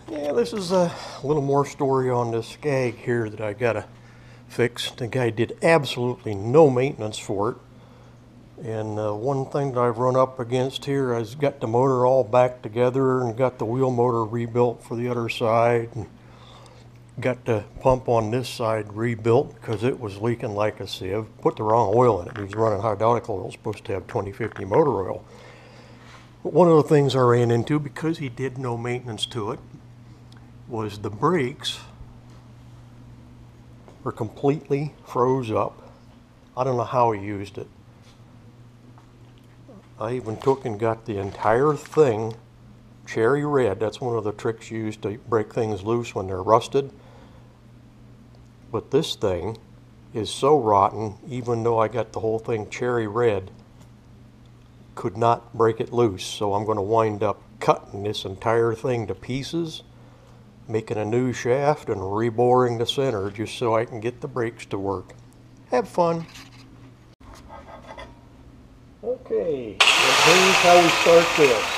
Yeah, this is a little more story on this scag here that I gotta fix. The guy did absolutely no maintenance for it. And one thing that I've run up against here, I've got the motor all back together and got the wheel motor rebuilt for the other side. And got the pump on this side rebuilt because it was leaking like a sieve. Put the wrong oil in it. It was running hydraulic oil. It was supposed to have 2050 motor oil. But one of the things I ran into, because he did no maintenance to it, was the brakes are completely froze up. I don't know how he used it. I even took and got the entire thing cherry red. That's one of the tricks used to break things loose when they're rusted. But this thing is so rotten, even though I got the whole thing cherry red, could not break it loose. So I'm going to wind up cutting this entire thing to pieces, making a new shaft and reboring the center just so I can get the brakes to work. Have fun. Okay, and here's how we start this.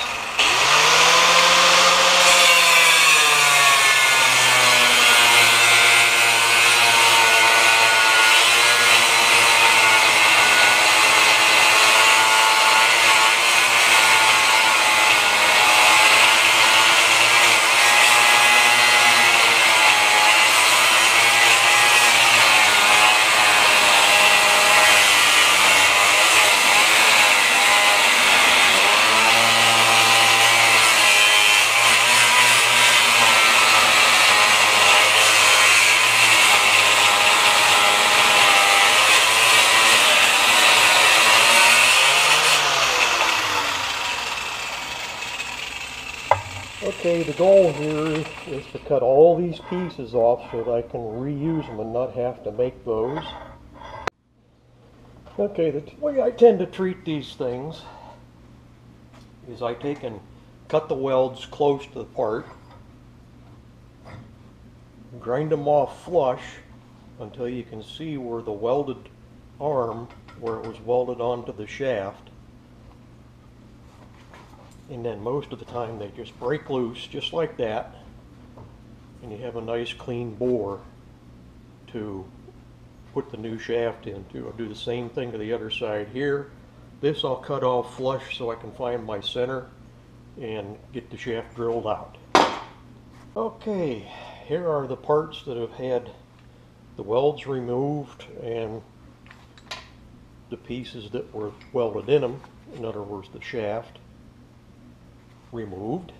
Okay, the goal here is to cut all these pieces off so that I can reuse them and not have to make those. Okay, the way I tend to treat these things is I take and cut the welds close to the part, grind them off flush until you can see where the welded arm, where it was welded onto the shaft. And then most of the time they just break loose just like that, and you have a nice clean bore to put the new shaft into. I'll do the same thing to the other side here. This I'll cut off flush so I can find my center and get the shaft drilled out. Okay, here are the parts that have had the welds removed and the pieces that were welded in them, in other words the shaft, removed.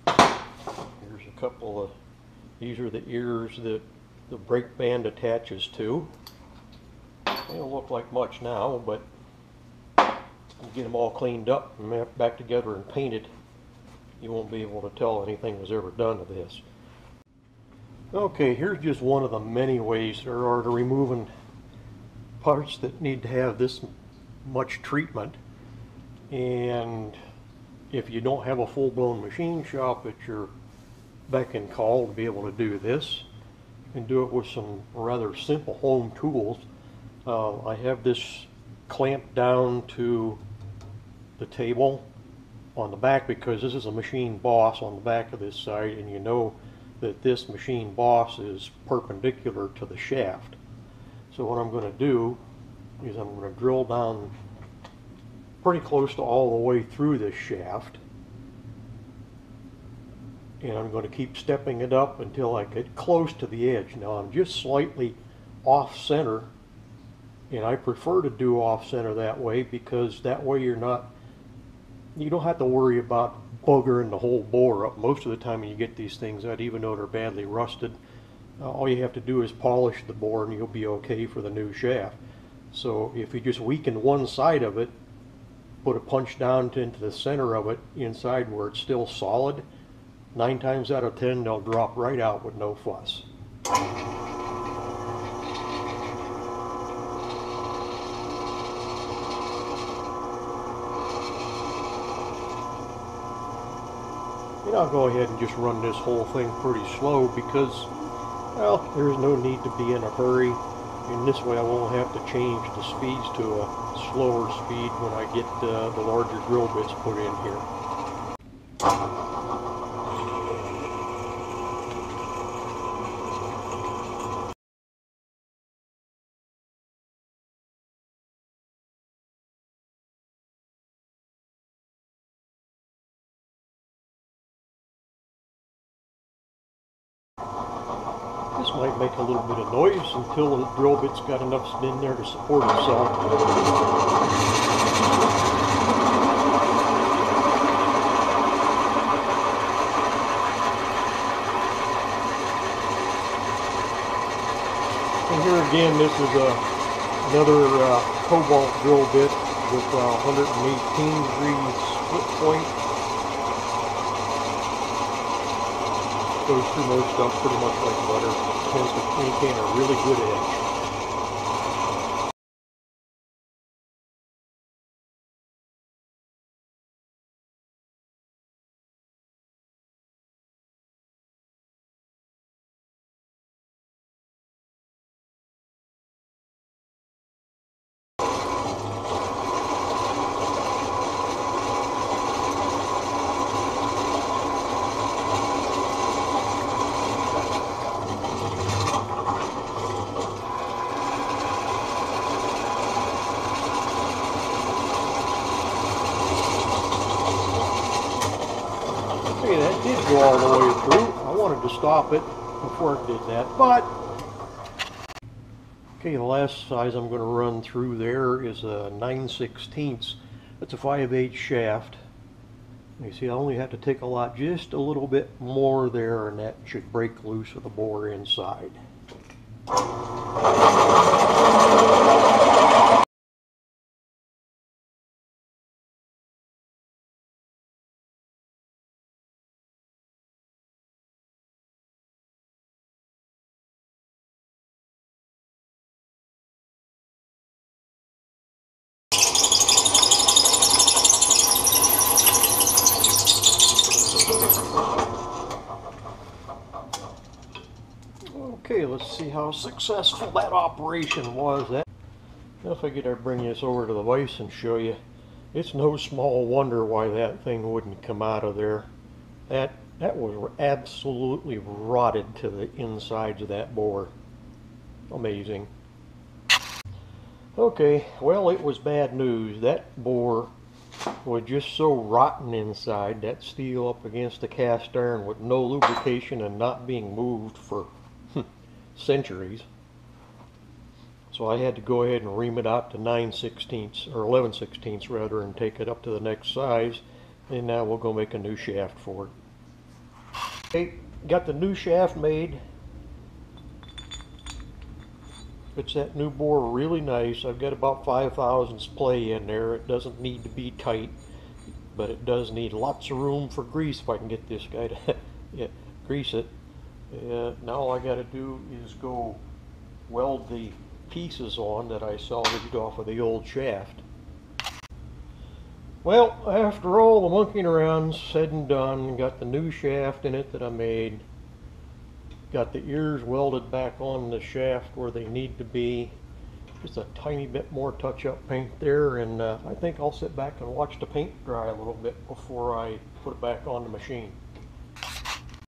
Here's a couple of, these are the ears that the brake band attaches to. They don't look like much now, but you get them all cleaned up and back together and painted, you won't be able to tell anything was ever done to this. Okay, here's just one of the many ways there are to removing parts that need to have this much treatment. And if you don't have a full-blown machine shop at your beck and call to be able to do this, you can do it with some rather simple home tools. I have this clamped down to the table on the back because this is a machine boss on the back of this side, and you know that this machine boss is perpendicular to the shaft. So what I'm going to do is I'm going to drill down pretty close to all the way through this shaft, and I'm going to keep stepping it up until I get close to the edge. Now I'm just slightly off center, and I prefer to do off center that way because that way you don't have to worry about buggering the whole bore up. Most of the time when you get these things out, even though they're badly rusted, all you have to do is polish the bore and you'll be okay for the new shaft. So if you just weaken one side of it, put a punch down into the center of it inside where it's still solid, 9 times out of 10 they'll drop right out with no fuss. And I'll go ahead and just run this whole thing pretty slow because, well, there's no need to be in a hurry. And this way I won't have to change the speeds to a slower speed when I get the larger drill bits put in here. might make a little bit of noise until the drill bit's got enough spin there to support itself. And here again, this is another cobalt drill bit with 118-degree split point. Goes through most stuff pretty much like butter. Tends to maintain a really good edge. Okay, that did go all the way through. I wanted to stop it before it did that, but okay, the last size I'm going to run through there is a 9/16. That's a 5/8 shaft. You see, I only have to take a lot, just a little bit more there, and that should break loose with the bore inside. Okay, let's see how successful that operation was. Now if I get to bring this over to the vise and show you, it's no small wonder why that thing wouldn't come out of there. That was absolutely rotted to the insides of that bore. Amazing. Okay, well, it was bad news. That bore was just so rotten inside, that steel up against the cast iron with no lubrication and not being moved for centuries. So I had to go ahead and ream it out to 9/16 or 11/16 rather, and take it up to the next size. And now we'll go make a new shaft for it. Okay, got the new shaft made. Fits that new bore really nice. I've got about 5/1000 play in there. It doesn't need to be tight, but it does need lots of room for grease if I can get this guy to grease it. Now all I got to do is go weld the pieces on that I salvaged off of the old shaft. Well, after all the monkeying around said and done, got the new shaft in it that I made. Got the ears welded back on the shaft where they need to be. Just a tiny bit more touch-up paint there, and I think I'll sit back and watch the paint dry a little bit before I put it back on the machine.